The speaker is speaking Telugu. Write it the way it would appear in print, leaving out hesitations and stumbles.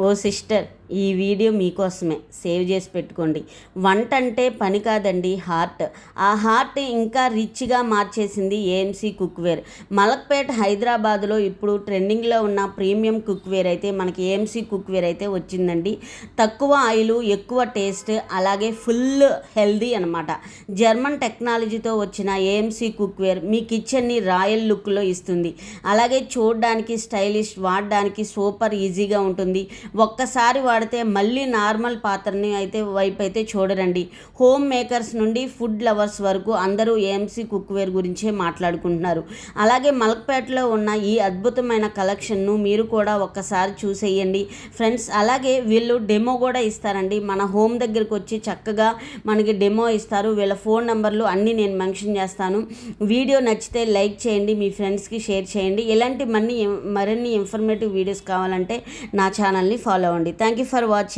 ఓ సిస్టర్, ఈ వీడియో మీకోసమే. సేవ్ చేసి పెట్టుకోండి. వంట అంటే పని కాదండి, హార్ట్. ఆ హార్ట్ ఇంకా రిచ్గా మార్చేసింది ఏఎంసీ కుక్వేర్. మలక్పేట్ హైదరాబాద్లో ఇప్పుడు ట్రెండింగ్లో ఉన్న ప్రీమియం కుక్వేర్ అయితే మనకి ఏఎంసీ కుక్వేర్ అయితే వచ్చిందండి. తక్కువ ఆయిల్, ఎక్కువ టేస్ట్, అలాగే ఫుల్ హెల్దీ అనమాట. జర్మన్ టెక్నాలజీతో వచ్చిన ఏఎంసీ కుక్వేర్ మీ కిచెన్ని రాయల్ లుక్లో ఇస్తుంది. అలాగే చూడడానికి స్టైలిష్, వాడడానికి సూపర్ ఈజీగా ఉంటుంది. ఒక్కసారి వాడితే మళ్ళీ నార్మల్ పాత్రని వైపు అయితే చూడరండి. హోమ్ మేకర్స్ నుండి ఫుడ్ లవర్స్ వరకు అందరూ ఏఎంసీ కుక్వేర్ గురించే మాట్లాడుకుంటున్నారు. అలాగే మలక్పేటలో ఉన్న ఈ అద్భుతమైన కలెక్షన్ను మీరు కూడా ఒక్కసారి చూసేయండి ఫ్రెండ్స్. అలాగే వీళ్ళు డెమో కూడా ఇస్తారండి. మన హోమ్ దగ్గరికి వచ్చి చక్కగా మనకి డెమో ఇస్తారు. వీళ్ళ ఫోన్ నెంబర్లు అన్నీ నేను మెన్షన్ చేస్తాను. వీడియో నచ్చితే లైక్ చేయండి, మీ ఫ్రెండ్స్కి షేర్ చేయండి. ఇలాంటి మరిన్ని ఇన్ఫర్మేటివ్ వీడియోస్ కావాలంటే నా ఛానల్ని ఫాలో అవ్వండి. Thank you for watching.